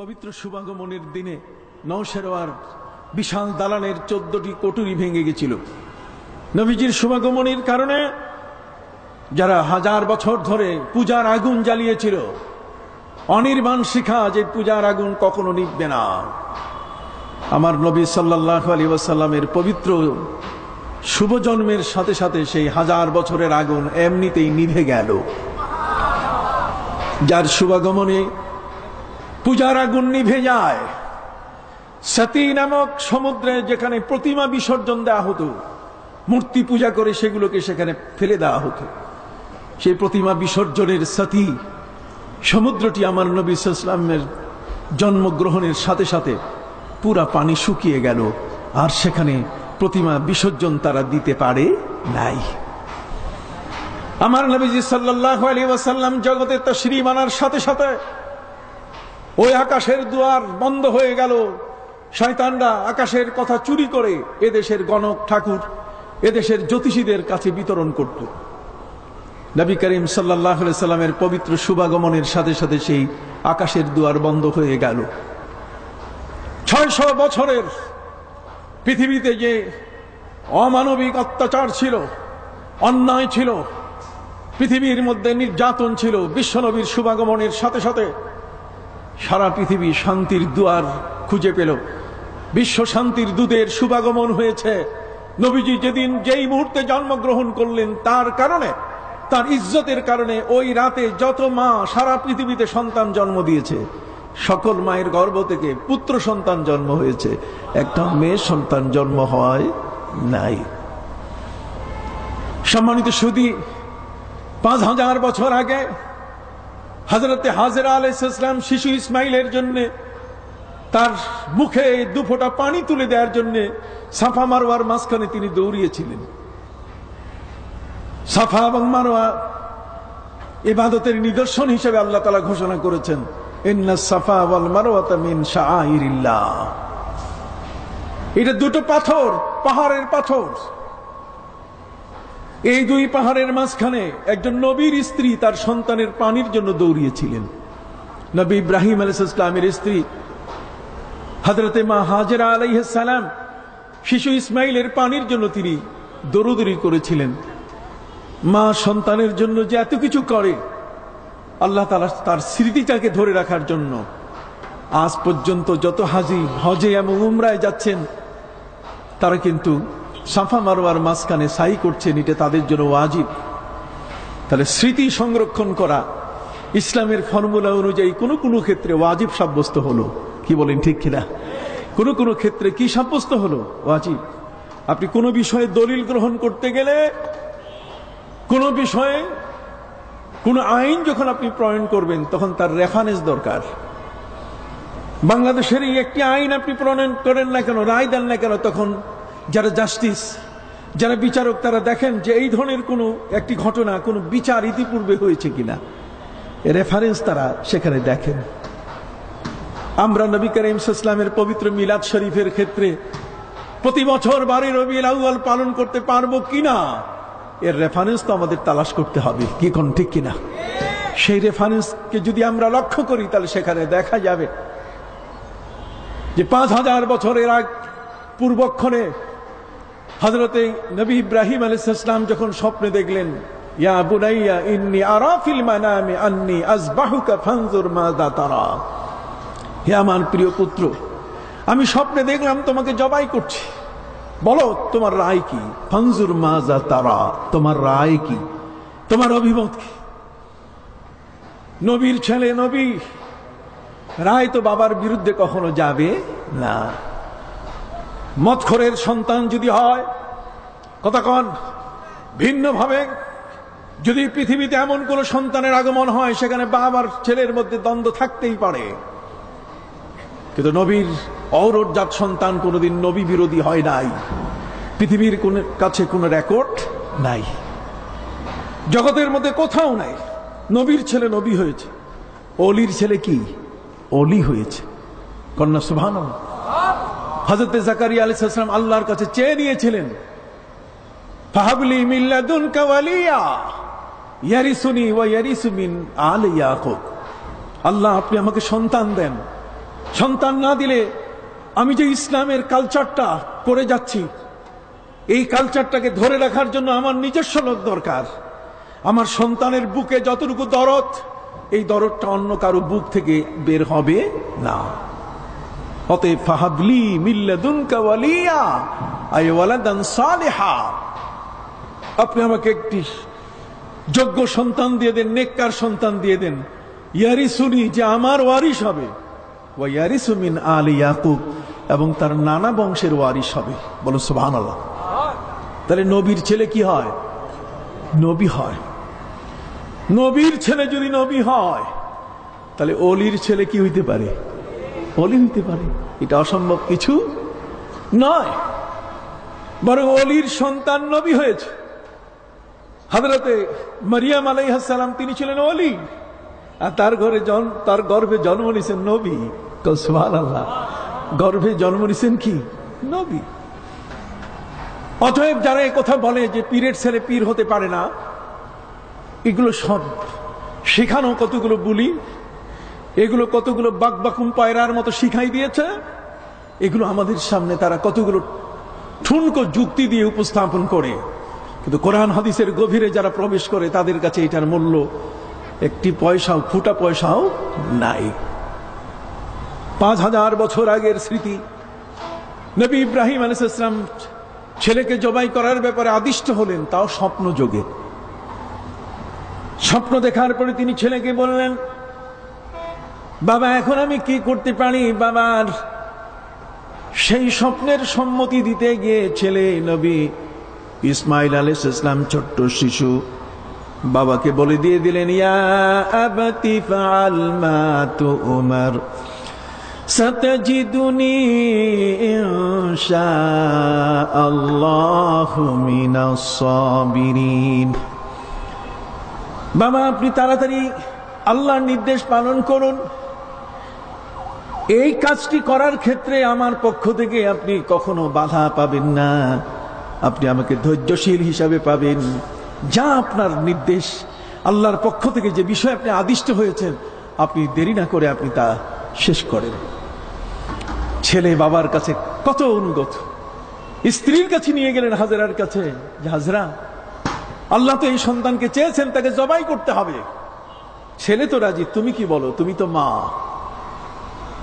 পবিত্র শুভাগমনের দিনে নওশেরওয়ার বিশাল দালানের 14টি কোটরি ভেঙে গেছিল। নবীজির শুভাগমনের কারণে যারা হাজার বছর ধরে পূজার আগুন জ্বালিয়েছিল, অনির্বাণ শিখা যে পূজার আগুন কখনো নিভবে না। আমার নবী সাল্লাল্লাহু আলাইহি ওয়াসাল্লামের পবিত্র শুভ জন্মের সাথে সাথে সেই হাজার বছরের আগুন এমনিতেই নিভে গেল। যার শুভাগমনে পূজার আগুন নিভে যায়, সতী নামক সমুদ্রে যেখানে প্রতিমা বিসর্জন দেওয়া হতো, মূর্তি পূজা করে সেগুলোকে সেখানে ফেলে দেওয়া হতো, সেই প্রতিমা বিসর্জনের সতী সমুদ্রটি আমার নবী সাল্লাল্লাহু আলাইহি ওয়াসাল্লামের জন্মগ্রহণের সাথে সাথে পুরা পানি শুকিয়ে গেল, আর সেখানে প্রতিমা বিসর্জন তারা দিতে পারে নাই। আমার নবীজি সাল্লাল্লাহু আলাইহি ওয়াসাল্লাম জগতে তাশরীফ আনার সাথে সাথে ওই আকাশের দুয়ার বন্ধ হয়ে গেল। শয়তানরা আকাশের কথা চুরি করে এদেশের গণক ঠাকুর, এদেশের জ্যোতিষীদের কাছে বিতরণ করত। নবী করিম সাল্লাল্লাহু আলাইহি সাল্লামের পবিত্র শুভাগমনের সাথে সাথে সেই আকাশের দুয়ার বন্ধ হয়ে গেল। 600 বছরের পৃথিবীতে যে অমানবিক অত্যাচার ছিল, অন্যায় ছিল, পৃথিবীর মধ্যে নির্যাতন ছিল, বিশ্বনবীর শুভাগমনের সাথে সাথে সারা পৃথিবী শান্তির দুয়ার খুঁজে পেল। বিশ্ব শান্তির দূতের শুভাগমন হয়েছে। নবীজি যেদিন যেই মুহূর্তে জন্মগ্রহণ করলেন, তার কারণে, তার ইজ্জতের কারণে ওই রাতে যত মা সারা পৃথিবীতে সন্তান জন্ম দিয়েছে, সকল মায়ের গর্ভ থেকে পুত্র সন্তান জন্ম হয়েছে, একটা মেয়ে সন্তান জন্ম হয় নাই। সম্মানিত সুধী, 5000 বছর আগে হযরতে হাজেরা আলাইহিস সালাম শিশু ইসমাইলের জন্য তার মুখে 2 ফোঁটা পানি তুলে দেওয়ার জন্য সাফা মারওয়ার মাঝখানে তিনি দৌড়িয়েছিলেন। সাফা এবং মারওয়া ইবাদতের নিদর্শন হিসেবে আল্লাহ তাআলা ঘোষণা করেছেন, ইন্নাস সাফা ওয়াল মারওয়াতা মিন শাআইরিল্লাহ। এটা 2টো পাথর, পাহাড়ের পাথর। এই 2 পাহাড়ের মাঝখানে একজন নবীর স্ত্রী তার সন্তানের পানির জন্য দৌড়িয়েছিলেন। নবী ইব্রাহিম আলাইহিস সালামের স্ত্রী হযরতে মা হাজেরা আলাইহিস সালাম শিশু ইসমাইলের পানির জন্য তিনি দৌড়াদৌড়ি করেছিলেন। মা সন্তানের জন্য যে এত কিছু করে, আল্লাহ তাআলা তার স্মৃতিটাকে ধরে রাখার জন্য আজ পর্যন্ত যত হাজি হজে এবং উমরায় যাচ্ছেন, তারা কিন্তু সাফা মারওয়ার মাঝখানে সাই করছেন, এটা তাদের জন্য ওয়াজিব। তাহলে স্মৃতি সংরক্ষণ করা ইসলামের ফর্মুলা অনুযায়ী কোনো কোনো ক্ষেত্রে ওয়াজিব সাব্যস্ত হলো। কি বলেন, ঠিক কিনা? কোনো কোনো ক্ষেত্রে কি সাব্যস্ত হলো? ওয়াজিব। আপনি কোনো বিষয়ে দলিল গ্রহণ করতে গেলে, কোনো বিষয়ে কোনো আইন যখন আপনি প্রণয়ন করবেন, তখন তার রেফারেন্স দরকার। বাংলাদেশের এই একটি আইন আপনি প্রণয়ন করেন না কেন, রায় দেন না কেন, তখন যারা জাস্টিস, যারা বিচারক, তারা দেখেন যে এই ধরনের কোনো একটি ঘটনা, কোনো বিচার ইতিপূর্বে হয়েছে কিনা, রেফারেন্স তারা সেখানে দেখেন। আমরা নবী করিম সাল্লাল্লাহু আলাইহি ওয়াসাল্লামের পবিত্র মিলাদ শরীফের ক্ষেত্রে প্রতি বছর 12 রবিউল আউয়াল পালন করতে পারবো কিনা, এর রেফারেন্স তো আমাদের তালাশ করতে হবে। কি কোন ঠিক কিনা? সেই রেফারেন্সকে যদি আমরা লক্ষ্য করি, তাহলে সেখানে দেখা যাবে যে 5000 বছরের আগ পূর্বক্ষণে হযরতে নবী ইব্রাহিম আলাইহিস সালাম যখন স্বপ্নে দেখলেন, ইয়া বুনাইয়া ইন্নী আরা ফিল মানামি আন্নী আযবাহুকা ফানজুর মাযা তারা, হে আমার প্রিয় পুত্র, আমি স্বপ্নে দেখলাম তোমাকে জবাই করছি, বলো তোমার রায় কি? ফানজুর মাযা তারা, তোমার রায় কি, তোমার অভিমত কি? নবীর ছেলে নবী, রায় তো বাবার বিরুদ্ধে কখনো যাবে না। মদখোরের সন্তান যদি হয়, কথা কন, ভিন্নভাবে যদি পৃথিবীতে এমন কোন সন্তানের আগমন হয়, সেখানে বাবার ছেলের মধ্যে দ্বন্দ্ব থাকতেই পারে, কিন্তু নবীর ঔরজাত সন্তান কোনদিন নবী বিরোধী হয় নাই। পৃথিবীর কোন কাছে কোনো রেকর্ড নাই, জগতের মধ্যে কোথাও নাই। নবীর ছেলে নবী হয়েছে, অলির ছেলে কি অলি হয়েছে। কন্যা সুবহানাল্লাহ। হযরত জাকারিয়া আলাইহিস সালাম আল্লাহর কাছে চেয়ে নিয়েছিলেন, ফাহাবলি মিন লাদুনকা ওয়ালিয়া ইয়ারিসুনি ওয়া ইয়ারিসু মিন আলি ইয়াকুব, আল্লাহ আপনি আমাকে সন্তান দেন, সন্তান না দিলে আমি যে ইসলামের কালচারটা করে যাচ্ছি, এই কালচারটাকে ধরে রাখার জন্য আমার নিজস্ব লোক দরকার। আমার সন্তানের বুকে যতটুকু দরদ, এই দরদটা অন্য কারো বুক থেকে বের হবে না। অতএব ফাহাবলি মিন লাদুনকা ওয়ালিয়া আই ওয়ালাদান সালিহা, আপনি আমাকে একটি যোগ্য সন্তান দিয়ে দেন, নেককার সন্তান দিয়ে দেন। ইয়ারিসুনি, যে আমার ওয়ারিস হবে, ওয়া ইয়ারিসু মিন আলি ইয়াকুব, এবং তার নানা বংশের ওয়ারিস হবে। বলো সুবহানাল্লাহ। তাহলে নবীর ছেলে কি হয়? নবী হয়। নবীর ছেলে যদি নবী হয়, তাহলে অলির ছেলে কি হইতে পারে? অলি হইতে পারে। এটা অসম্ভব কিছু নয়, বরং অলির সন্তান নবী হয়েছে। হযরতে মারিয়াম আলাইহিস সালাম, তিনি ছিলেন অলি, আর তার গর্ভে জন্ম নিয়েছেন নবী। সুবহানাল্লাহ। গর্ভে জন্ম নিয়েছেন কি? নবী। অতএব যারা এই কথা বলে যে পীরের ছেলে পীর হতে পারে না, এগুলো সব শেখানো কতগুলো বুলি, এগুলো কতগুলো বাকবাকুম পায়রার মতো শিখাই দিয়েছে, এগুলো আমাদের সামনে তারা কতগুলো ঠুনকো যুক্তি দিয়ে উপস্থাপন করে। কিন্তু কোরআন হাদিসের গভীরে যারা প্রবেশ করে, তাদের কাছে এটার মূল্য একটি পয়সাও, ফুটা পয়সাও নাই। 5000 বছর আগের স্মৃতি। নবী ইব্রাহিম আলাইহিস সালাম ছেলেকে জবাই করার ব্যাপারে আদিষ্ট হলেন, তাও স্বপ্ন যোগে। স্বপ্ন দেখার পরে তিনি ছেলেকে বললেন, বাবা এখন আমি কি করতে পারি? বাবার সেই স্বপ্নের সম্মতি দিতে গিয়ে ছেলে নবী ইসমাইল আলাইহিস সালাম, ছোট্ট শিশু, বাবাকে বলে দিয়ে দিলেন, ইয়া আবাতি ফাআল মা তুমার সাতাজিদুনি ইনশাআল্লাহু মিনাস সাবিরিন। বাবা আপনি তাড়াতাড়ি আল্লাহর নির্দেশ পালন করুন। এই কাজটি করার ক্ষেত্রে আমার পক্ষ থেকে আপনি কখনো বাধা পাবেন না, আপনি আমাকে ধৈর্যশীল হিসাবে পাবেন। যা আপনার নির্দেশ, আল্লাহর পক্ষ থেকে যে বিষয় আপনি আদিষ্ট হয়েছেন, আপনি দেরি না করে আপনি তা শেষ করেন। ছেলে বাবার কাছে কত অনুগত। স্ত্রীর কাছে নিয়ে গেলেন, হাজেরার কাছে, যে হাজেরা, আল্লাহ তো এই সন্তানকে চেয়েছেন, তাকে জবাই করতে হবে। ছেলে তো রাজি, তুমি কি বলো? তুমি তো মা।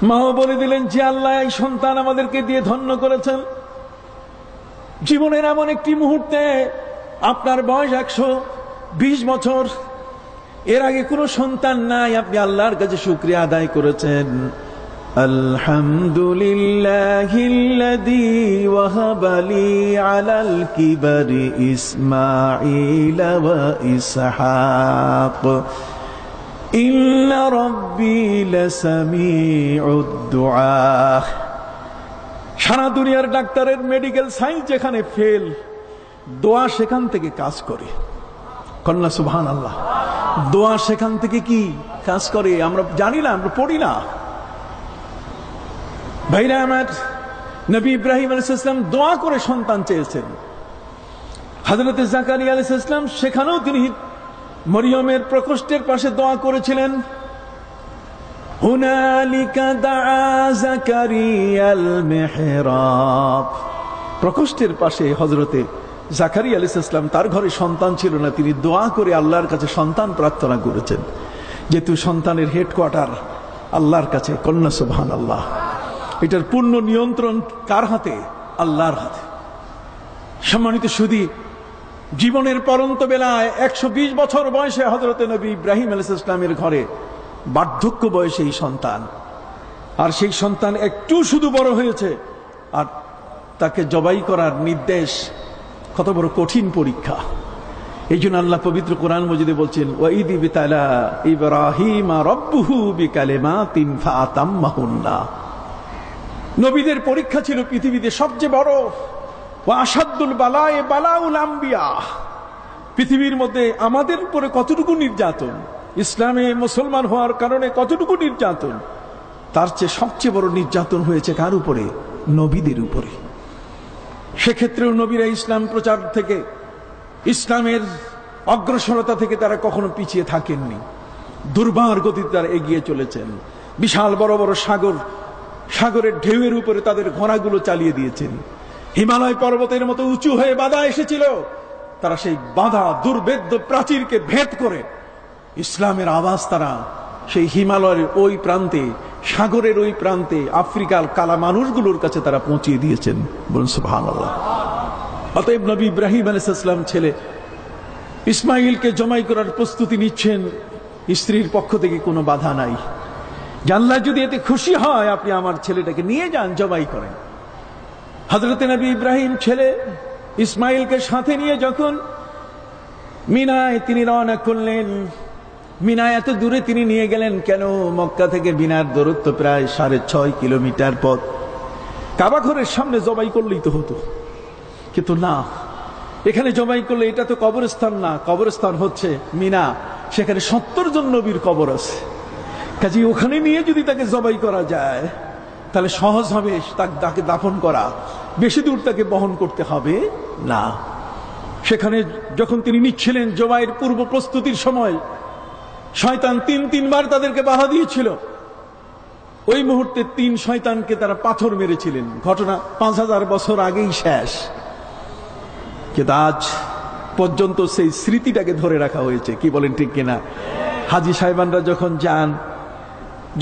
মাও বলে দিলেন যে আল্লাহ এই সন্তান আমাদেরকে দিয়ে ধন্য করেছেন। জীবনের এমন একটি মুহূর্তে, আপনার বয়স 120 বছর, এর আগে কোনো সন্তান নাই, আপনি আল্লাহর কাছে শুকরিয়া আদায় করেছেন। আলহামদুলিল্লাহিল্লাযী ওয়াহাবা লি আলাল কিবারি ইসমাঈল ওয়া ইসহাক ইন্না রাব্বী লাসামিউদ দুআ। সারা দুনিয়ার ডাক্তারের মেডিকেল সায়েন্স যেখানে ফেল, দোয়া সেখান থেকে কাজ করে। কন্যা সুবহানাল্লাহ। দোয়া সেখান থেকে কি কাজ করে আমরা জানি না, আমরা পড়ি না। ভাইরা আমার, নবী ইব্রাহিম আলাইহিস সালাম দোয়া করে সন্তান চেয়েছেন। হযরতে জাকারিয়া আলাইহিস সালাম, সেখানেও তিনি মরিয়মের প্রকোষ্ঠের পাশে দোয়া করেছিলেন। হুনালিকা দাআ জাকারিয়াল মিহরাব। প্রকোষ্ঠের পাশে হযরতে জাকারিয়া আলাইহিস সালাম, তার ঘরে সন্তান ছিল না, তিনি দোয়া করে আল্লাহর কাছে সন্তান প্রার্থনা করেছেন। যেহেতু সন্তানের হেডকোয়ার্টার আল্লাহর কাছে। কন্যা সুবহানাল্লাহ। এটার পূর্ণ নিয়ন্ত্রণ কার হাতে? আল্লাহর হাতে। সম্মানিত সুধী, জীবনের পরন্ত বেলায় 120 বছর বয়সে হযরতে নবী ইব্রাহিম আলাইহিস সালামের ঘরে বার্ধক্য বয়সে এই সন্তান, আর সেই সন্তান একটু শুধু বড় হয়েছে, আর তাকে জবাই করার নির্দেশ। কত বড় কঠিন পরীক্ষা। এই জন্য আল্লাহ পবিত্র কোরআন মজিদে বলছেন, ওয়াইদ ইবতালা ইব্রাহিম রাব্বুহু বিকালিমাতিন ফাতাম্মাহুন্না। নবীদের পরীক্ষা ছিল পৃথিবীতে সবচেয়ে বড়। ওয়া আশাদ্দুল বালায়ে বালাউল আম্বিয়া। পৃথিবীর মধ্যে আমাদের উপরে কতটুকু নির্যাতন, ইসলামে মুসলমান হওয়ার কারণে কতটুকু নির্যাতন, তার চেয়ে সবচেয়ে বড় নির্যাতন হয়েছে কার উপরে? নবীদের উপরে। সেক্ষেত্রেও নবীরা ইসলাম প্রচার থেকে, ইসলামের অগ্রসরতা থেকে তারা কখনো পিছিয়ে থাকেননি। দুর্বার গতিতে তারা এগিয়ে চলেছেন। বিশাল বড় বড় সাগর সাগরের ঢেউয়ের উপরে তাদের ঘোড়াগুলো চালিয়ে দিয়েছেন। হিমালয় পর্বতের মতো উঁচু হয়ে বাধা এসেছিল, তারা সেই বাধা দুর্ভেদ্য প্রাচীরকে ভেদ করে ইসলামের আওয়াজ তারা সেই হিমালয়ের ওই প্রান্তে, সাগরের ওই প্রান্তে, আফ্রিকার কালা মানুষগুলোর কাছে তারা পৌঁছিয়ে দিয়েছেন। বলুন সুবহানাল্লাহ। অতএব নবী ইব্রাহিম আলাইহিস সালাম ছেলে ইসমাইলকে জমাই করার প্রস্তুতি নিচ্ছেন, স্ত্রীর পক্ষ থেকে কোনো বাধা নাই। আল্লাহ যদি এতে খুশি হয়, আপনি আমার ছেলেটাকে নিয়ে যান, জবাই করেন। হযরত নবী ইব্রাহিম ছেলে ইসমাইলকে সাথে নিয়ে যখন মিনায় তিনি রওনা করলেন, মিনায় এত দূরে তিনি নিয়ে গেলেন কেন? মক্কা থেকে মিনার দূরত্ব প্রায় 6.5 কিলোমিটার পথ। কাবা ঘরের সামনে জবাই করলেই তো হতো, কিন্তু না, এখানে জবাই করলে এটা তো কবরস্থান না, কবরস্থান হচ্ছে মিনা, সেখানে 70 জন নবীর কবর আছে। কাজে ওখানে নিয়ে যদি তাকে জবাই করা যায় তাহলে সহজ হবে তাকে দাফন করা, বেশি দূর তাকে বহন করতে হবে না। সেখানে যখন তিনি নিচ্ছিলেন জবাইয়ের পূর্ব প্রস্তুতির সময়, শয়তান তিনবার তাদেরকে বাধা দিয়েছিল। ওই মুহূর্তে 3 শয়তানকে তারা পাথর মেরেছিলেন। ঘটনা 5000 বছর আগেই শেষ, কিন্তু আজ পর্যন্ত সেই স্মৃতিটাকে ধরে রাখা হয়েছে। কি বলেন ঠিক কিনা? হাজী সাহেবানরা যখন যান,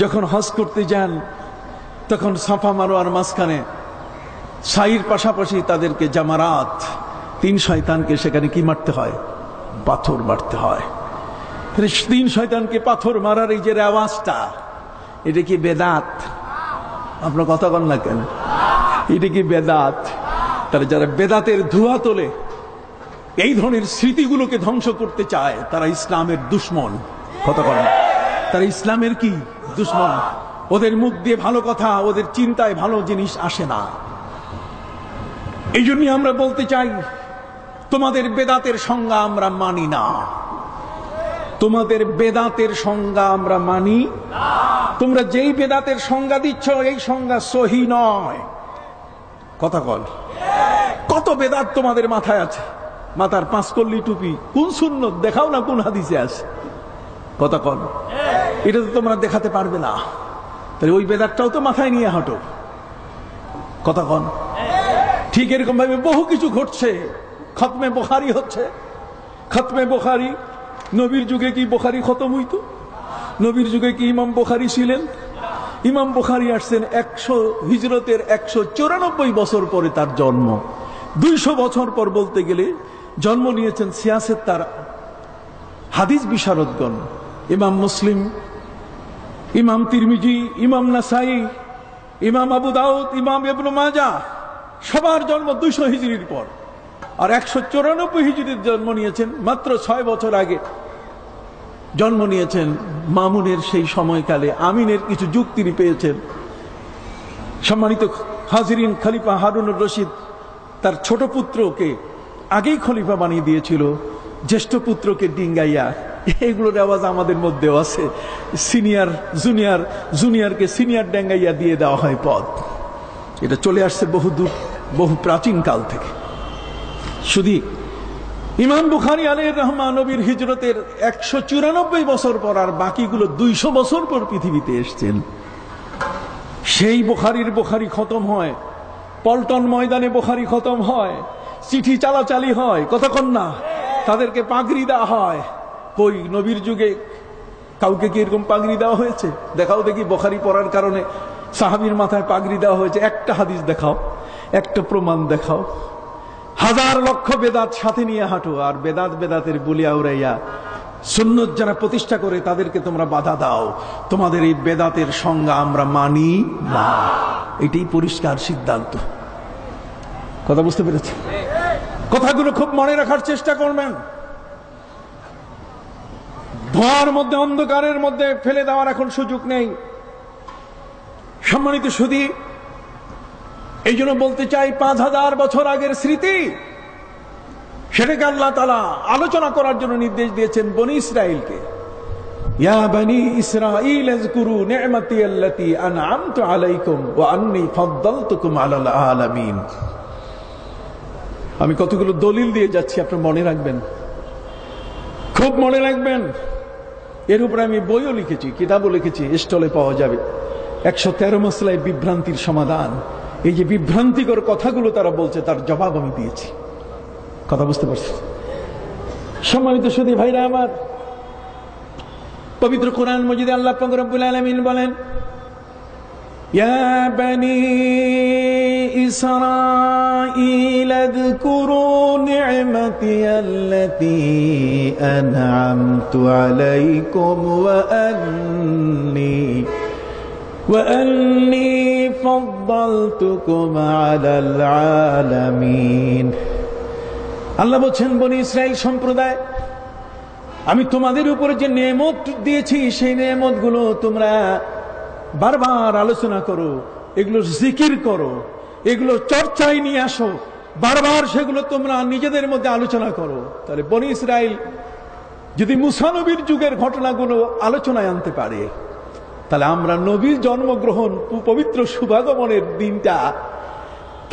যখন হজ করতে যান, তখন সাফা মারোয়ার মাঝখানে সাইর পাশাপাশি তাদেরকে জামারাত, 3 শয়তানকে সেখানে কি মারতে হয়? পাথর মারতে হয়। 3 শয়তানকে পাথর মারার এই যে রেওয়াজটা, এটা কি বেদাত? আপনার কথা বল না কেন? এটা কি বেদাত? তারা যারা বেদাতের ধোঁয়া তোলে, এই ধরনের স্মৃতিগুলোকে ধ্বংস করতে চায়, তারা ইসলামের দুশ্মন। কথা বল না, তারা ইসলামের কি দুশ্মন। ওদের মুখ দিয়ে ভালো কথা, ওদের চিন্তায় ভালো জিনিস আসে না। এই জন্য আমরা বলতে চাই, তোমাদের বেদাতের সংজ্ঞা আমরা মানি না। তোমাদের বেদাতের সংজ্ঞা আমরা মানি না। তোমরা যেই বেদাতের সংজ্ঞা দিচ্ছ, এই সংজ্ঞা সহি নয়। কথা বল। কত বেদাত তোমাদের মাথায় আছে। মাথার 5 কল্লি টুপি, কোন সুন্নত দেখাও না, কোন হাদিসে আছে? কথা কন, এটা তো তোমরা দেখাতে পারবে না। তাহলে ওই বেদাতটাও তো মাথায় নিয়ে হাঁটো। কথা কন। ঠিক এরকম ভাবে বহু কিছু ঘটছে। খতমে বুখারী হচ্ছে। খতমে বুখারী, নবীর যুগে কি বুখারী খতম হইতো? নবীর যুগে কি ইমাম বুখারী ছিলেন? ইমাম বুখারী আসছেন হিজরতের 194 বছর পরে তার জন্ম। 200 বছর পর বলতে গেলে জন্ম নিয়েছেন সিয়াসেত তার হাদিস বিশারদগণ, ইমাম মুসলিম, ইমাম তিরমিজি, ইমাম নাসাই, ইমাম আবু দাউদ, ইমাম ইবনে মাজাহ, সবার জন্ম 200 হিজরির পর। আর 194 হিজরির জন্ম নিয়েছেন, মাত্র 6 বছর আগে জন্ম নিয়েছেন মামুনের সেই সময়কালে। আমিনের কিছু যুগ তিনি পেয়েছেন। সম্মানিত হাজিরিন, খলিফা হারুনুর রশিদ তার ছোট পুত্রকে আগেই খলিফা বানিয়ে দিয়েছিল, জ্যেষ্ঠ পুত্রকে ডিঙ্গাইয়া। এগুলোর আওয়াজ আমাদের মধ্যেও আছে। সিনিয়র জুনিয়র, জুনিয়রকে সিনিয়র ডেঙ্গাইয়া দিয়ে দেওয়া হয় পদ। এটা চলে আসছে বহু দূর, বহু প্রাচীন কাল থেকে। শুধু ইমাম বুখারী আলাইহির রহমান নবীর হিজরতের 194 বছর পর, আর বাকিগুলো 200 বছর পর পৃথিবীতে এসছেন। সেই বুখারী খতম হয়, পল্টন ময়দানে বুখারী খতম হয়, চিঠি চালাচালি হয়, কতক্ষণ না, তাদেরকে পাগড়ি দেওয়া হয়। কই নবীর যুগে কাউকে কি এরকম পাগড়ি দেওয়া হয়েছে? দেখাও দেখি বুখারী পড়ার কারণে সাহাবীর মাথায় পাগড়ি দেওয়া হয়েছে। একটা হাদিস দেখাও, একটা প্রমাণ দেখাও। হাজার লক্ষ বেদাত সাথে নিয়ে হাঁটো, আর বেদাতের বলিয়া উড়াইয়া সুন্নত যারা প্রতিষ্ঠা করে তাদেরকে তোমরা বাধা দাও। তোমাদের এই বেদাতের সংজ্ঞা আমরা মানি না, এটাই পরিষ্কার সিদ্ধান্ত। কথা বুঝতে পেরেছি? কথাগুলো খুব মনে রাখার চেষ্টা করবেন। ধোঁয়ার মধ্যে, অন্ধকারের মধ্যে ফেলে দেওয়ার এখন সুযোগ নেই। সম্মানিত সুধী, এই জন্য বলতে চাই, 5000 বছর আগের স্মৃতি, সেটাকে আল্লাহ তাআলা আলোচনা করার জন্য নির্দেশ দিয়েছেন বনি ইসরাইলকে। ইয়া বনি ইসরাইল আযকুরু নি'মাতি আল্লাতী আন'আমতু আলাইকুম ওয়া আন্নী ফাদ্দালতুকুম আলাল আলামিন। আমি কতগুলো দলিল দিয়ে যাচ্ছি, আপনি মনে রাখবেন, খুব মনে রাখবেন। এর উপরে আমি বইও লিখেছি, কিতাবও লিখেছি, স্টলে পাওয়া যাবে। 113 মাসলায় বিভ্রান্তির সমাধান। এই যে বিভ্রান্তিকর কথাগুলো তারা বলছে, তার জবাব আমি দিয়েছি। কথা বুঝতে পারছি? সম্মানিত সুধী ভাইরা আমার, পবিত্র কোরআন মজিদে আল্লাহ পাক রব্বুল আলামিন বলেন, ইয়া বানি ইসরাঈল আযকুরু নি'মাতি আল্লাতী আন'আমতু আলাইকুম ওয়া আন্নী ফাদ্দালতুকুম আলাল আলামিন। আল্লাহ বলছেন, বনি ইসরাইল সম্প্রদায়, আমি তোমাদের উপরে যে নেয়ামত দিয়েছি সেই নেয়ামতগুলো তোমরা বারবার আলোচনা করো, এগুলো জিকির করো, এগুলো চর্চায় নিয়ে আসো, বারবার সেগুলো তোমরা নিজেদের মধ্যে আলোচনা করো। তাহলে বনি ইসরাইল যদি মুসা নবীর যুগের ঘটনাগুলো আলোচনায় আনতে পারে, তাহলে আমরা নবীর জন্মগ্রহণ পবিত্র শুভাগমনের দিনটা,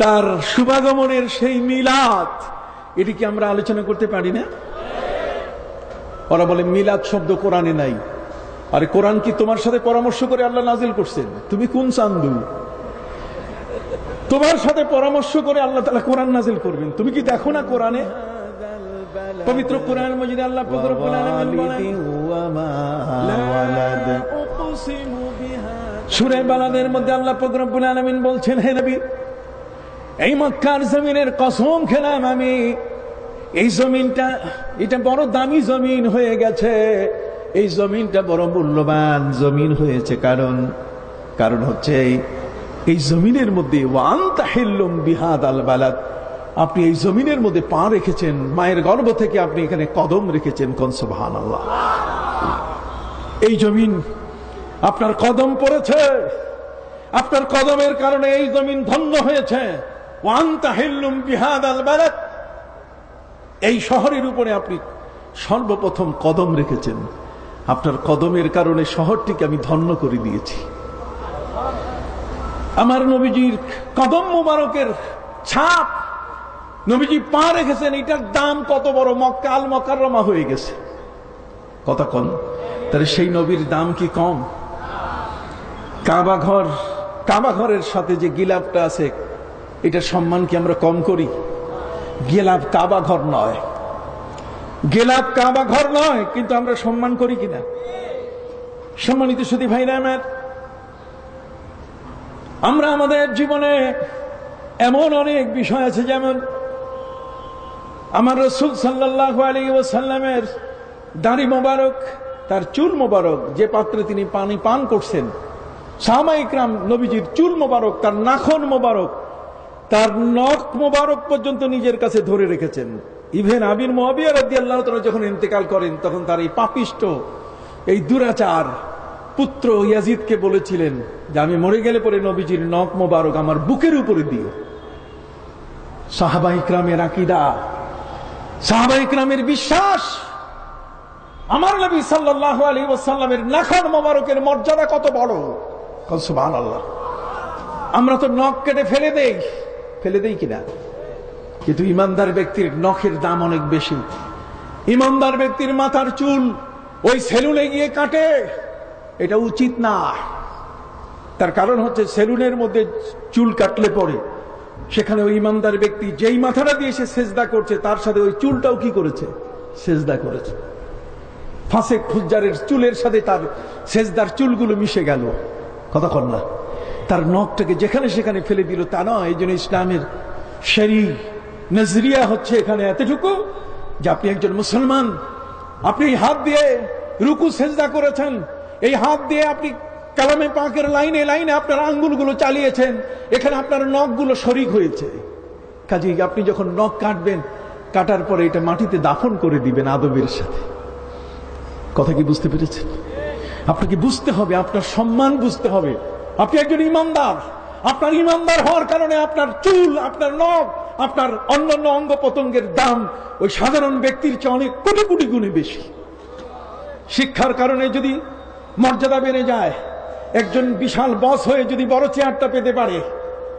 তার শুভাগমনের সেই মিলাদ, এটিকে আমরা আলোচনা করতে পারি না? ওরা বলে মিলাদ শব্দ কোরআনে নাই। আরে কোরআন কি তোমার সাথে পরামর্শ করে আল্লাহ নাজিল করছেন? তুমি কোন চান্দু? তোমার সাথে পরামর্শ করে আল্লাহ তাআলা কোরআন নাজিল করবেন? তুমি কি দেখো না কোরআনে? পবিত্র কোরআন মজিদে আল্লাহ পাক রব্বুল আলামিন বলেন, সূরা বালাদের মধ্যে আল্লাহ পাক রব্বুল আলামিন বলছেন, হে নবী, এই মক্কার জমিনের কসম খেলাম আমি, এই জমিনটা এটা বড় দামি জমিন হয়ে গেছে, এই জমিনটা বড় মূল্যবান জমিন হয়েছে। কারণ হচ্ছে এই জমিনের মধ্যে ওয়ান্তা হিল্লুম বিহাদাল বালাদ, আপনি এই জমিনের মধ্যে পা রেখেছেন, মায়ের গর্ভ থেকে আপনি এখানে কদম রেখেছেন। কোন সুবহানাল্লাহ! এই জমিন আপনার কদম পড়েছে, আপনার কদমের কারণে এই জমিন ধন্য হয়েছে। ওয়ান্তা হিল্লুম বিহাদাল বালাদ, এই শহরের উপরে আপনি সর্বপ্রথম কদম রেখেছেন, আপনার কদমের কারণে শহরটিকে আমি ধন্য করে দিয়েছি। আমার নবীজির কদম মুবারকের ছাপ নবীজি পা রেখেছেন, এটার দাম কত বড়! মক্কা আল মুকাররমা হয়ে গেছে। কথা কন, তাহলে সেই নবীর দাম কি কম? কাবা ঘরের সাথে যে গিলাফটা আছে, এটার সম্মান কি আমরা কম করি? গিলাফ কাবা ঘর নয়, গিলাফ কাবা ঘর নয়, কিন্তু আমরা সম্মান করি কিনা? সম্মানিত সুধী ভাইরা আমার, আমরা আমাদের জীবনে এমন অনেক বিষয় আছে, যেমন আমার রাসূল সাল্লাল্লাহু আলাইহি ওয়াসাল্লামের দাড়ি মোবারক, তার চুল মোবারক, যে পাত্রে তিনি পানি পান করছেন, সাহাবায়ে ইকরাম নবীজির চুল মোবারক, তার নাখন মোবারক, তার নখ মোবারক পর্যন্ত নিজের কাছে ধরে রেখেছেন। ইভেন আমির মুআবিয়া রাদিয়াল্লাহু তাআলা যখন ইন্তেকাল করেন, তখন তার এই পাপিষ্ট, এই দুরাচার পুত্র ইয়াজিদকে বলেছিলেন যে আমি মরে গেলে পরে নবীজির নখ মোবারক আমার বুকের উপরে দিও। সাহাবায়ে ইকরামের আকীদা, সাহাবায়ে ইকরামের বিশ্বাস, আমার নবী সাল্লাল্লাহু আলাইহি ওয়াসাল্লামের নাখন মোবারকের মর্যাদা কত বড়! সুবহানাল্লাহ। আমরা তো নখ কেটে ফেলে দেই কিনা? কিন্তু ইমানদার ব্যক্তির নখের দাম অনেক বেশি। ইমানদার ব্যক্তির মাথার চুল ওই সেলুনে গিয়ে কাটে, এটা উচিত না। তার কারণ হচ্ছে সেলুনের মধ্যে চুল কাটলে পরে সেখানে ওই ইমানদার ব্যক্তি যেই মাথাটা দিয়ে সে সেজদা করছে, তার সাথে ওই চুলটাও কি করেছে? সেজদা করেছে। ফাসেক ফুজ্জারের চুলের সাথে তার সেজদার চুলগুলো মিশে গেল। কথা কর না, তার নখটাকে যেখানে সেখানে ফেলে দিল তা নয়। এই জন্য ইসলামের শরী নজরিয়া হচ্ছে এখানে এতটুকু যে আপনি একজন মুসলমান, আপনি এই হাত দিয়ে রুকু সেজদা করেছেন, এই হাত দিয়ে আপনি কালামে পাকের লাইনে লাইনে আপনার আঙ্গুলগুলো চালিয়েছেন, এখানে আপনার নখগুলো শরীক হয়েছে। কাজেই আপনি যখন নখ কাটবেন, কাটার পরে এটা মাটিতে দাফন করে দিবেন আদবের সাথে। কথা কি বুঝতে পেরেছেন? আপনাকে বুঝতে হবে, আপনার সম্মান বুঝতে হবে। আপনি একজন ইমানদার, আপনার ইমানদার হওয়ার কারণে আপনার চুল, আপনার নখ, আপনার অন্যান্য অঙ্গ প্রত্যঙ্গের দাম ওই সাধারণ ব্যক্তির চেয়ে অনেক কোটি কোটি গুণে বেশি। শিক্ষার কারণে যদি মর্যাদা বেড়ে যায়, একজন বিশাল বস হয়ে যদি বড় চেয়ারটা পেতে পারে,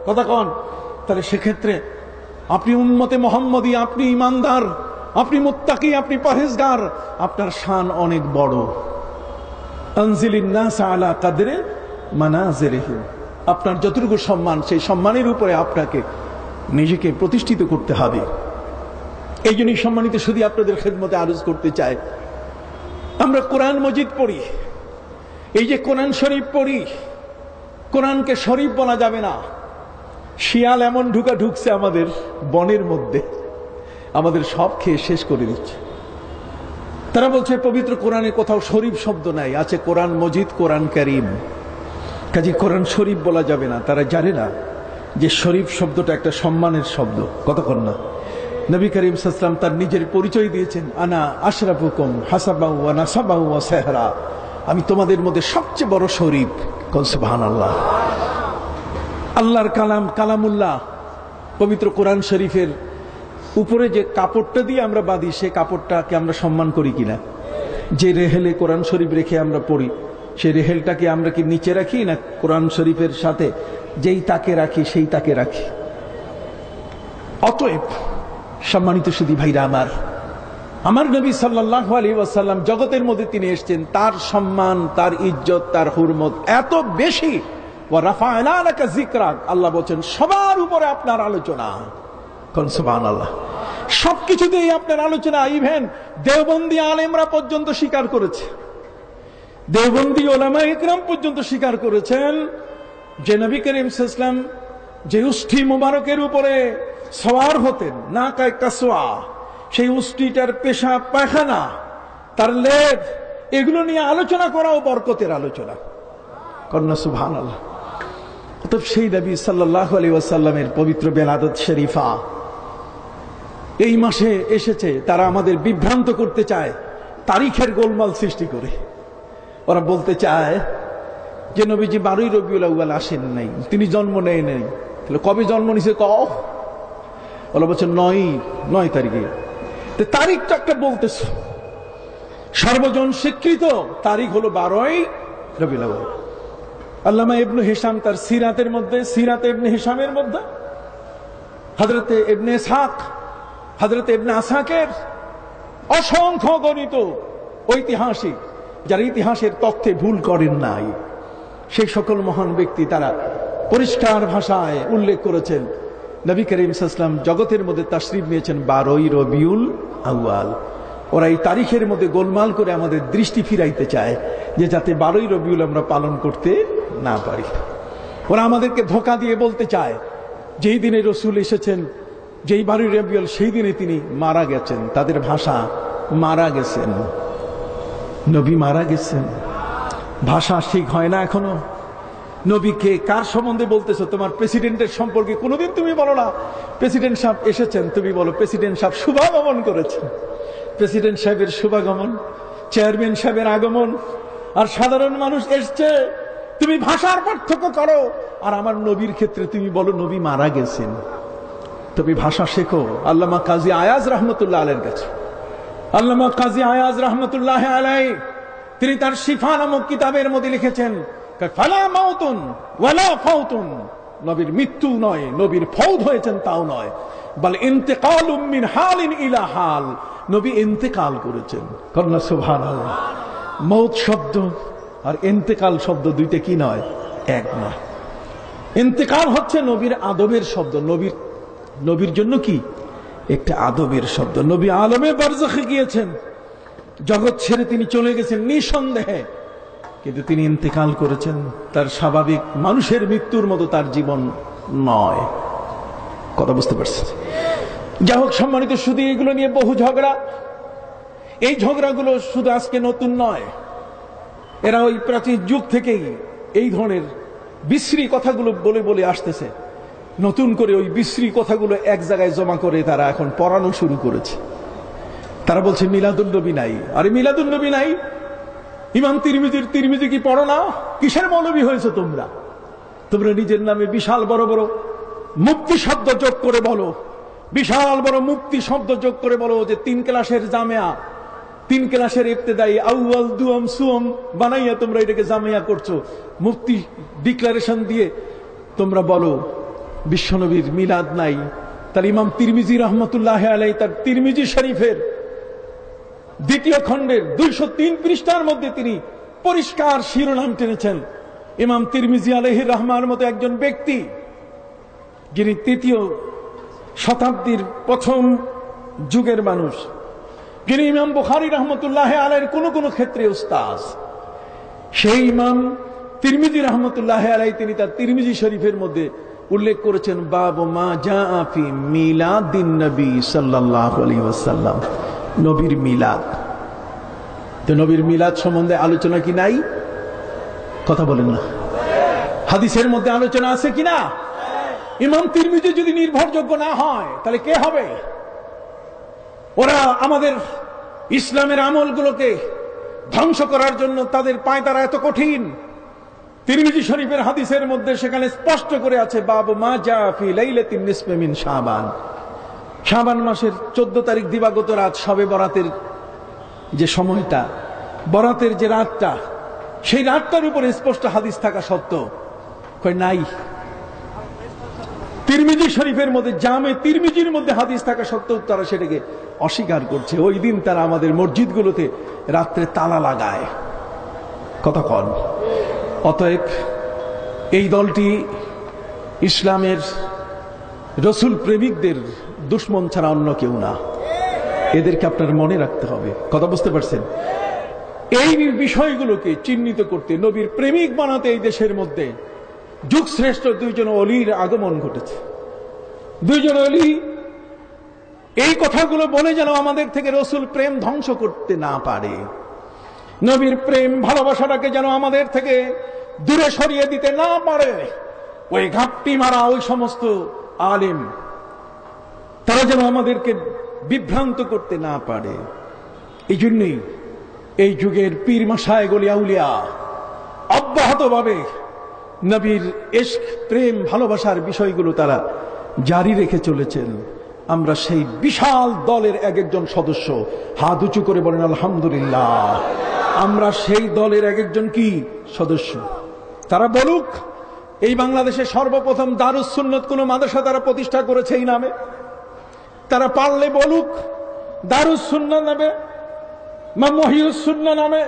কথা কন, তাহলে সেক্ষেত্রে আপনি উম্মতে মুহাম্মদী, আপনি ইমানদার, আপনি মুত্তাকি, আপনি পরহেজগার, আপনার শান অনেক বড়। আনজিলিন নাস আলা কাদরে মানাজিরিহি, আপনার যতটুকু সম্মান সেই সম্মানের উপরে আপনাকে নিজেকে প্রতিষ্ঠিত করতে হবে। এই জন্যই সম্মানিত শুধু আপনাদের খেদমতে আরজ করতে চাই, আমরা কোরআন মজিদ পড়ি, এই যে কোরআন শরীফ পড়ি, কোরআনকে শরীফ বলা যাবে না। শিয়াল এমন ঢুকছে আমাদের বনের মধ্যে, আমাদের সব খেয়ে শেষ করে দিচ্ছে। তারা বলছে পবিত্র কোরআনে কোথাও শরীফ শব্দ নাই, আছে কোরআন মজিদ, কোরআন কারীম, কাজে কোরআন শরীফ বলা যাবে না। তারা জানে না যে শরীফ শব্দটা একটা সম্মানের শব্দ, কতক্ষণ না। নবী করিম সাল্লাল্লাহু আলাইহি ওয়াসাল্লাম তার নিজের পরিচয় দিয়েছেন, আনা আশরাফুকুম হাসাবাউ ওয়া নাসাবাউ ওয়া সাহরা, আমি তোমাদের মধ্যে সবচেয়ে বড় শরীফ। সুবহানাল্লাহ। আল্লাহর কালাম, কালামুল্লাহ, পবিত্র কোরআন শরীফের উপরে যে কাপড়টা দিয়ে আমরা বাঁধি, সে কাপড়টাকে আমরা সম্মান করি কিনা? যে রেহেলে কোরআন শরীফ রেখে আমরা পড়ি, সেই রেহেলটাকে আমরা কি নিচে রাখি, না কোরআন শরীফের সাথে যেই তাকে রাখি সেই তাকে রাখি? অতএব সম্মানিত সুধী ভাইরা আমার নবী সাল্লাল্লাহু আলাইহি ওয়াসাল্লাম জগতের মধ্যে তিনি এসেছেন, তার সম্মান, তার ইজ্জত, তার হুরমত এত বেশি। ওয়া রাফা'না লাকা যিকরাক, আল্লাহ বলেন সবার উপরে আপনার আলোচনা। সুবহানাল্লাহ। সবকিছুতেই আপনার আলোচনা। ইভেন দেওবন্দি আলেমরা পর্যন্ত স্বীকার করেছে, দেওবন্দি ওলামা ইকরাম পর্যন্ত স্বীকার করেছেন যে নবী করিম সাল্লাল্লাহু আলাইহি ওয়াসাল্লাম যে উষ্ঠি মুবারকের উপরে সওয়ার হতেন, নাকায়ে কাসওয়া, সেই উষ্ঠিটার পেশাব পায়খানা, তার লেদ, এগুলো নিয়ে আলোচনা করাও বরকতের আলোচনা। কন্যা সুবহানাল্লাহ। অতএব সেই নবী সাল্লাল্লাহু আলাইহি ওয়াসাল্লামের পবিত্র বেলাদত শরীফা এই মাসে এসেছে। তারা আমাদের বিভ্রান্ত করতে চায়, তারিখের গোলমাল সৃষ্টি করে। ওরা বলতে চায় যে নবীজি 12ই রবিউল আউয়াল আসেন নাই, তিনি জন্ম নেয় নাই। তাহলে কবে জন্ম নিছে কও? ওরা বলছে 9 তারিখে। তারিখটা একটা বলতেছে, সর্বজন স্বীকৃত তারিখ হলো 12ই রবিউল আউয়াল। আল্লামা ইবনে হিশাম তার সিরাতের মধ্যে, সিরাতে ইবনে হিশামের মধ্যে হযরতে ইবনে ইসহাক, হযরতে ইবনে আসাকের অসংখ্য গণিত ঐতিহাসিক যারা ইতিহাসের তথ্যে ভুল করেন নাই, সেই সকল মহান ব্যক্তি তারা পরিষ্কার ভাষায় উল্লেখ করেছেন নবী করিম সাল্লাল্লাহু আলাইহি ওয়াসাল্লাম জগতের মধ্যে তাশরীফ নিয়েছেন 12ই রবিউল আউয়াল। ওরা এই তারিখের মধ্যে গোলমাল করে আমাদের দৃষ্টি ফিরাইতে চায়, যে যাতে 12ই রবিউল আমরা পালন করতে না পারি। ওরা আমাদেরকে ধোঁকা দিয়ে বলতে চায় যেই দিনে রসুল এসেছেন, যেই 12ই রবিউল, সেই দিনে তিনি মারা গেছেন। তাদের ভাষা মারা গেছেন, নবী মারা গেছেন। ভাষা ঠিক হয় না এখনো। নবীকে কার সম্বন্ধে বলতেছো? তোমার প্রেসিডেন্টের সম্পর্কে কোনোদিন তুমি বলো না প্রেসিডেন্ট সাহেব এসেছেন, তুমি বলো প্রেসিডেন্ট সাহেব শুভাগমন করেছেন। প্রেসিডেন্ট সাহেবের শুভাগমন, চেয়ারম্যান সাহেবের আগমন, আর সাধারণ মানুষ এসছে। তুমি ভাষার পার্থক্য করো, আর আমার নবীর ক্ষেত্রে তুমি বলো নবী মারা গেছেন। তুমি ভাষা শেখো। আল্লামা কাজী আয়াজ রাহমাতুল্লাহ আলাইহির কাছে, আল্লামা কাজী আয়াজ রাহমাতুল্লাহ আলাইহি তিনি তার শিফা নামক কিতাবের মধ্যে লিখেছেন, ফালা মাউতুন ওয়ালা ফাউতুন, নবীর মৃত্যু নয়, নবীর ফৌত হয়েছেন তাও নয়, বল ইন্তেকালুম মিন হালিন ইলা হাল, নবী ইন্তেকাল করেছেন। কন্যা সুবহানাল্লাহ। মৌত শব্দ আর ইন্তেকাল শব্দ দুইটা কি নয়? এক নয়। ইন্তেকাল হচ্ছে নবীর আদবের শব্দ, নবীর জন্য কি একটা আদবের শব্দ। নবী আলমে বারজাখে গিয়েছেন, জগৎ ছেড়ে তিনি চলে গেছেন নিঃসন্দেহে, কিন্তু তিনি ইন্তেকাল করেছেন। তার স্বাভাবিক মানুষের মৃত্যুর মতো তার জীবন নয়। কথা বুঝতে পারছেন? যা হোক সম্মানিত, শুধু এগুলো নিয়ে বহু ঝগড়া। এই ঝগড়াগুলো শুধু আজকে নতুন নয়, এরা ওই প্রাচীন যুগ থেকেই এই ধরনের বিশ্রী কথাগুলো বলে বলে আসতেছে। নতুন করে ওই বিশ্রী কথাগুলো এক জায়গায় জমা করে তারা এখন পড়ানো শুরু করেছে। তারা বলছে মিলাদুন নবী নাই। আরে মিলাদুন নবী নাই, ইমাম তিরমিজি কি পড়ো না? কিসের মৌলবী হয়েছে তোমরা? তোমরা নিজের নামে বিশাল বড় বড় মুফতি শব্দ যোগ করে বলো, বিশাল বড় মুফতি শব্দ যোগ করে বলো যে 3 ক্লাসের জামিয়া, 3 ক্লাসের ইবতেদায়ী, আউয়াল, দুয়াম, সুম বানাইয়া তোমরা এটাকে জামিয়া করছো। মুফতি ডিক্লারেশন দিয়ে তোমরা বলো বিশ্বনবীর মিলাদ নাই। তার ইমাম তিরমিজি রহমতুল্লাহ আলাইহি তার তিরমিজি শরীফের 2য় খণ্ডের 203 পৃষ্ঠার মধ্যে তিনি পরিষ্কার শিরোনাম টেনেছেন, ইমাম তিরমিজি আলাইহির রাহমার মতো একজন ব্যক্তি, যিনি ৩য় শতাব্দীর প্রথম যুগের মানুষ, যিনি ইমাম বুখারী রাহমাতুল্লাহি আলাইহির কোন কোন ক্ষেত্রে উস্তাদ, সেই ইমাম তিরমিজি রাহমাতুল্লাহি আলাইহি তিনি তার তিরমিজি শরীফের মধ্যে উল্লেখ করেছেন বাবু মা জাআ ফি মিলাদিন নবী সাল্লাল্লাহু আলাইহি ওয়াসাল্লাম, নবীর মিলাদ। তো নবীর মিলাদ সম্বন্ধে আলোচনা কি নাই? কথা বলেন না। হাদিসের মধ্যে আলোচনা আছে কিনা? ইমাম তিরমিজি যদি নির্ভরযোগ্য না হয় তাহলে কে হবে? ওরা আমাদের ইসলামের আমলগুলোকে ধ্বংস করার জন্য তাদের পায়তারা এত কঠিন। তিরমিজি শরীফের হাদিসের মধ্যে সেখানে স্পষ্ট করে আছে বাবু মা জাআ ফি লাইলাতিন নিসফি মিন শাবান, শাবান মাসের 14 তারিখ দিবাগত রাত, শবে বরাতের যে সময়টা, বরাতের যে রাতটা, সেই রাতটার উপরে স্পষ্ট হাদিস থাকা সত্ত্বেও কই নাই। তিরমিজি শরীফের মধ্যে, জামে তিরমিজির মধ্যে হাদিস থাকা সত্ত্বেও তারা সেটাকে অস্বীকার করছে। ওই দিন তারা আমাদের মসজিদগুলোতে রাত্রে তালা লাগায়। কথা কন। অতএব এই দলটি ইসলামের রসুল প্রেমিকদের দুশ্মন ছাড়া অন্য কেউ না। এদেরকে আপনার মনে রাখতে হবে। কথা বুঝতে পারছেন? এই বিষয়গুলোকে চিহ্নিত করতে, নবীর প্রেমিক বানাতে এই দেশের মধ্যে যুগশ্রেষ্ঠ 2 জন অলির আগমন ঘটেছে। 2 জন অলি এই কথাগুলো বলে যেন আমাদের থেকে রসুল প্রেম ধ্বংস করতে না পারে, নবীর প্রেম ভালোবাসাটাকে যেন আমাদের থেকে দূরে সরিয়ে দিতে না পারে। ওই ঘাপটি মারা ওই সমস্ত আলেম, তারা যেন আমাদেরকে বিভ্রান্ত করতে না পারে। এই জন্যই এই যুগের পীর মাশায়েখ ওলিয়া আউলিয়া অব্যাহতভাবে নবীর ইশক, প্রেম, ভালোবাসার বিষয়গুলো তারা জারি রেখে চলেছেন। আমরা সেই বিশাল দলের এক একজন সদস্য। হাত উঁচু করে বলেন আলহামদুলিল্লাহ। আমরা সেই দলের এক একজন কি সদস্য। তারা বলুক এই বাংলাদেশে সর্বপ্রথম দারুস সুন্নত কোন মাদ্রাসা তারা প্রতিষ্ঠা করেছে এই নামে। তারা পারলে বলুক দারুস সুন্নাহ নামে, মহিউস সুন্নাহ নামে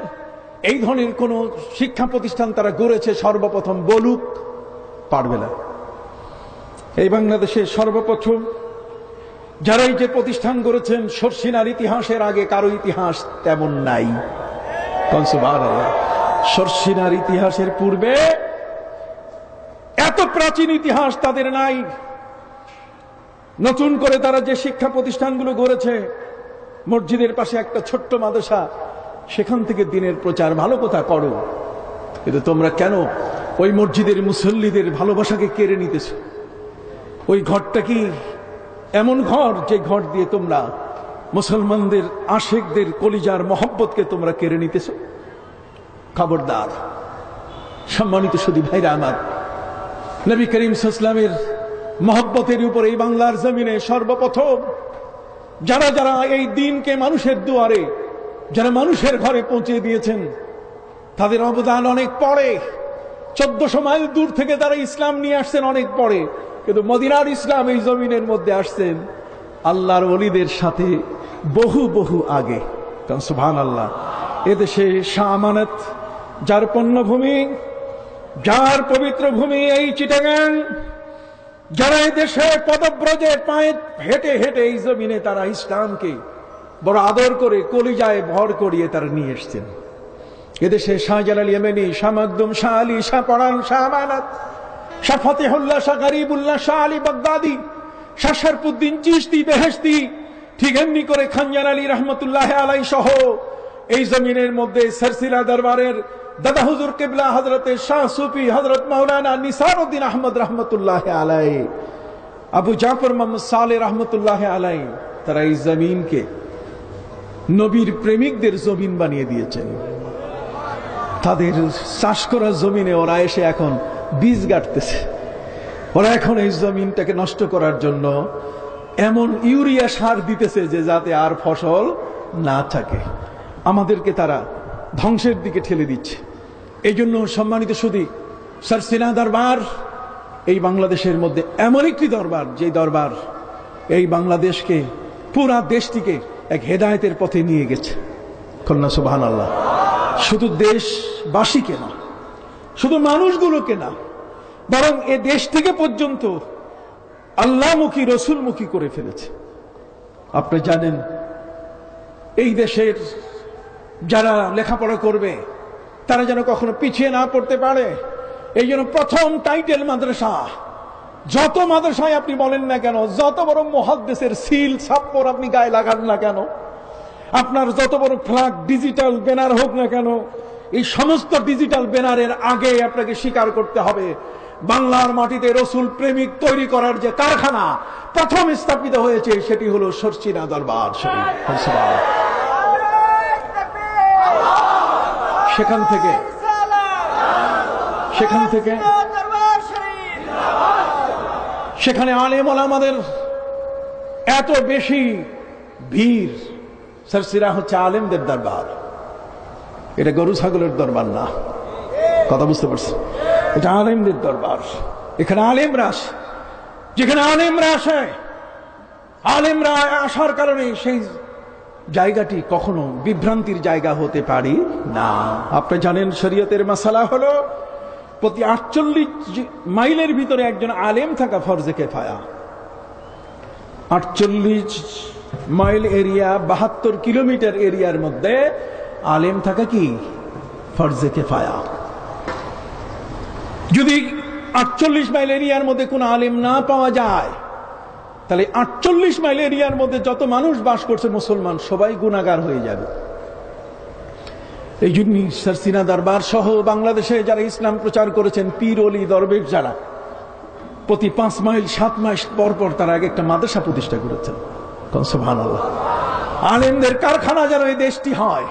এই ধরনের কোন শিক্ষা প্রতিষ্ঠান তারা গড়েছে, সর্বপ্রথম বলুক। পারবে না। এই বাংলাদেশে সর্বপ্রথম যারা এই যে প্রতিষ্ঠান গড়েছেন, শর্ষিনার ইতিহাসের আগে কারো ইতিহাস তেমন নাই। সুবহানাল্লাহ। শর্ষিনার ইতিহাসের পূর্বে এত প্রাচীন ইতিহাস তাদের নাই। নতুন করে তারা যে শিক্ষা প্রতিষ্ঠানগুলো গড়েছে, মসজিদের পাশে একটা ছোট্ট মাদ্রাসা, সেখান থেকে দিনের প্রচার, ভালো কথা করো, কিন্তু তোমরা কেন ওই মসজিদের মুসল্লিদের ভালোবাসাকে কেড়ে নিতেছ? ওই ঘরটা কি এমন ঘর যে ঘর দিয়ে তোমরা মুসলমানদের আশেকদের কলিজার মহব্বতকে তোমরা কেড়ে নিতেছ? খবরদার। সম্মানিত সুধী ভাইরা আমার, নবী করিম সাল্লাল্লাহু আলাইহি ওয়াসাল্লামের মহব্বতের উপর এই বাংলার জমিনে সর্বপ্রথম যারা যারা এই দিনকে মানুষের দুয়ারে, যারা মানুষের ঘরে পৌঁছে দিয়েছেন, তাদের অবদান অনেক পরে। 1400 মাইল দূর থেকে তারা ইসলাম নিয়ে আসছেন অনেক পরে, কিন্তু মদিনার ইসলাম এই জমিনের মধ্যে আসছেন আল্লাহর ওলিদের সাথে বহু বহু আগে। কারণ সুবহানাল্লাহ, এদেশে শাহ আমানত, যার পণ্যভূমি, যার পবিত্র ভূমি এই চিটাগাং, যারা এই দেশে পদব্রজে পায়ে হেঁটে হেঁটে এই জমিনে তারা ইসলামকে বড় আদর করে কলিজায় ভর করিয়ে তারা নিয়ে এসছেন। এদেশে শাহজালাল ইয়েমেনি, শাহ মাকদুম, শাহ আলী, শাহ পরান, শাহ আমানত, শাহ ফতেহুল্লাহ, শাহ গরিবুল্লাহ, শাহ আলী বাগদাদি, শাহ শরফুদ্দিন চিশতি বেহেশতি, ঠিক এমনি করে খানজান আলী রহমতুল্লাহ আলাইহি সহ এই জমিনের মধ্যে সিলসিলা দরবারের দাদা হুজুর কিবলা হযরতে শাহ সুফি হযরত মাওলানা নিসারউদ্দিন আহমদ রহমতুল্লাহ আলাইহি, আবু জাফর মোহাম্মদ সালেহ রহমতুল্লাহ আলাইহি, তারা এই জমিনকে নবীর প্রেমিকদের জমিন বানিয়ে দিয়েছেন। তাদের চাষ করা জমিনে ওরা এসে এখন বীজ গাঁটতেছে। ওরা এখন এই জমিনটাকে নষ্ট করার জন্য এমন ইউরিয়া সার দিতেছে যে যাতে আর ফসল না থাকে। আমাদেরকে তারা ধ্বংসের দিকে ঠেলে দিচ্ছে। এই জন্য সম্মানিত সুধী, সরসিনা দরবার এই বাংলাদেশের মধ্যে এমন একটি দরবার, যে দরবার এই বাংলাদেশকে, পুরা দেশটিকে এক হেদায়েতের পথে নিয়ে গেছে। কন্যা সুবহানাল্লাহ। শুধু দেশবাসীকে না, শুধু মানুষগুলোকে না, বরং এ দেশ থেকে পর্যন্ত আল্লাহমুখী রসুলমুখী করে ফেলেছে। আপনি জানেন এই দেশের যারা লেখাপড়া করবে তারা যেন কখনো পিছিয়ে না পড়তে পারে, এই জন্য প্রথম টাইটেল মাদ্রাসা। যত মাদ্রাসায় আপনি বলেন না কেন, যত বড় মুহাদ্দিসের সিল ছাপ্পর আপনি গায়ে লাগান না কেন, আপনার যত বড় ফ্ল্যাগ ডিজিটাল ব্যানার হোক না কেন, এই সমস্ত ডিজিটাল ব্যানারের আগে আপনাকে স্বীকার করতে হবে বাংলার মাটিতে রসুল প্রেমিক তৈরি করার যে কারখানা প্রথম স্থাপিত হয়েছে সেটি হলো শর্ষিনা দরবার শরীফ। সেখানে আলেম ওলামাদের এত বেশি ভিড়। শর্ষিনা হচ্ছে আলেমদের দরবার, এটা গরু ছাগলের দরবার না, কথা বুঝতে পারছি? এটা আলেমদের দরবার। এখানে আলেমরা আসে, যেখানে আলেমরা আসে, আলেমরা আসার কারণে সেই জায়গাটি কখনো বিভ্রান্তির জায়গা হতে পারে না। আপনি জানেন শরীয়তের মাসালা হলো প্রতি 48 মাইলের ভিতরে একজন আলেম থাকা ফরজে কিফায়া। 48 মাইল এরিয়া, 72 কিলোমিটার এরিয়ার মধ্যে আলেম থাকা কি ফরজে কিফায়া। যদি 48 মাইল এরিয়ার মধ্যে কোন আলেম না পাওয়া যায়, তাহলে 48 মাইল এরিয়ার মধ্যে যত মানুষ বাস করছে মুসলমান সবাই গুনাহগার হয়ে যাবে। এই জন্য শর্ষিনা দরবার সহ বাংলাদেশে যারা ইসলাম প্রচার করেছেন, পীর ওলি দরবেশ যারা, প্রতি 5 মাইল 7 মাস পর পর তারা আগে একটা মাদ্রাসা প্রতিষ্ঠা করেছেন। সুবহানাল্লাহ। আলেমদের কারখানা যেন এই দেশটি হয়,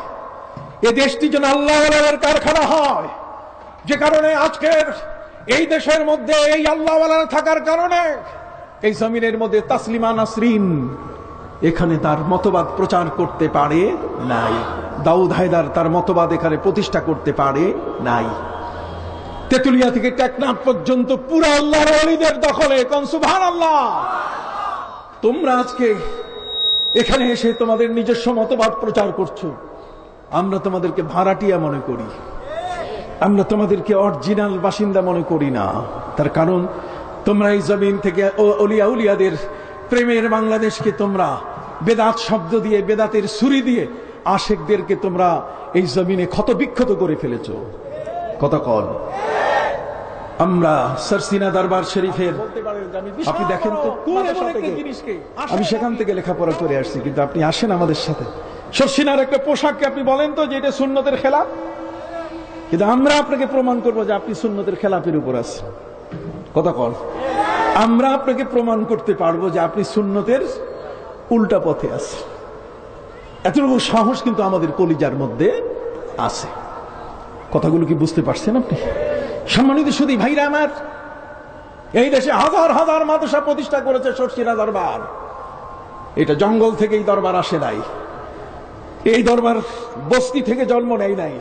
এই দেশটি যেন আল্লাহওয়ালাদের কারখানা হয়, যে কারণে আজকের এই দেশের মধ্যে এই আল্লাহওয়ালা থাকার কারণে এই জমিনের মধ্যে তাসলিমা নাসরিন এখানে তার মতবাদ প্রচার করতে পারে নাই, দাউদ হায়দার তার মতবাদ এখানে প্রতিষ্ঠা করতে পারে নাই। তেতুলিয়া থেকে টেকনাফ পর্যন্ত পুরো আল্লাহর ওলিদের দখলে। কোন সুবহানাল্লাহ। তোমরা আজকে এখানে এসে তোমাদের নিজস্ব মতবাদ প্রচার করছো, আমরা তোমাদেরকে ভাড়াটিয়া মনে করি, আমরা তোমাদেরকে অরিজিনাল বাসিন্দা মনে করি না। তার কারণ তোমরা এই জমিন থেকে ওলিয়া উলিয়াদের প্রেমের বাংলাদেশকে তোমরা বেদাত শব্দ দিয়ে, বেদাতের ছুরি দিয়ে আশেকদেরকে তোমরা এই জমিনে ক্ষতবিক্ষত করে ফেলেছো। কথা কল। আমরা শর্ষিনা দরবার শরীফের, আপনি দেখেন তো আমি সেখান থেকে লেখাপড়া করে আসছি, কিন্তু আপনি আসেন আমাদের সাথে। শর্ষিনার একটা পোশাককে আপনি বলেন তো যে এটা সুন্নতের খেলাফ, কিন্তু আমরা আপনাকে প্রমাণ করবো যে আপনি সুন্নতের খেলাফের উপর আছেন। কথা কল। আমরা আপনাকে প্রমাণ করতে পারবো যে আপনি সুন্নতের উল্টা পথে আছেন। এতটুকু সাহস কিন্তু আমাদের কলিজার মধ্যে আছে। কথাগুলো কি বুঝতে পারছেন আপনি? সম্মানিত সুধী ভাইরা আমার, এই দেশে হাজার হাজার মাদ্রাসা প্রতিষ্ঠা করেছে শর্ষিনা দরবার। এটা জঙ্গল থেকে এই দরবার আসে নাই, এই দরবার বস্তি থেকে জন্ম নেয় নাই।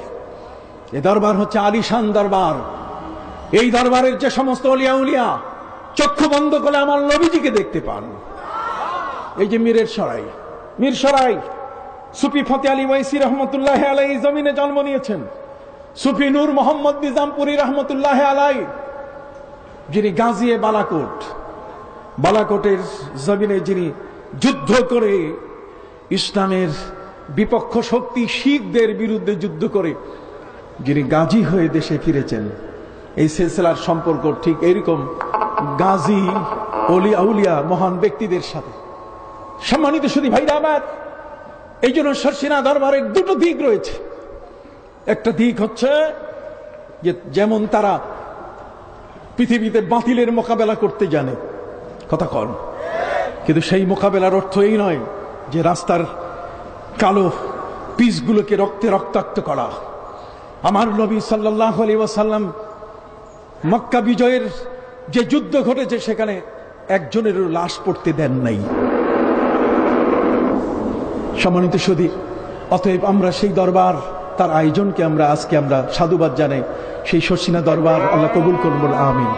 এই দরবার হচ্ছে আলিশান দরবার। এই দরবারের যে সমস্ত ওলিয়া উলিয়া চক্ষু বন্ধ করলে আমার নবীজিকে দেখতে পান। এই যে মিরসরাই সুফি ফতে আলী ওয়াইসি রহমতুল্লাহ আলাই জমিনে জন্ম নিয়েছেন। সুফি নূর মোহাম্মদ নিজামপুরি রহমতুল্লাহ আলাই, যিনি গাজিয়ে বালাকোটের জমিনে যিনি যুদ্ধ করে ইসলামের বিপক্ষ শক্তি শিখদের বিরুদ্ধে যুদ্ধ করে যিনি গাজী হয়ে দেশে ফিরেছেন। এই সিলসিলার সম্পর্ক ঠিক এরকম গাজী ওলি আউলিয়া মহান ব্যক্তিদের সাথে। সম্মানিত সুধী ভাইরা আমার, এই জন্য শর্ষিনা দরবারের দুটো দিক রয়েছে। একটা দিক হচ্ছে যে যেমন তারা পৃথিবীতে বাতিলের মোকাবেলা করতে জানে। কথা কন। কিন্তু সেই মোকাবেলার অর্থ এই নয় যে রাস্তার কালো পিসগুলোকে রক্তে রক্তাক্ত করা। আমার নবী সাল্লাল্লাহু আলাইহি ওয়াসাল্লাম মক্কা বিজয়ের যে যুদ্ধ ঘটেছে সেখানে একজনেরও লাশ পড়তে দেন নাই। সম্মানিত সুধী, অতএব আমরা সেই দরবার, তার আয়োজনকে আমরা আজকে আমরা সাধুবাদ জানাই। সেই শর্ষিনা দরবার আল্লাহ কবুল করুন, আমিন।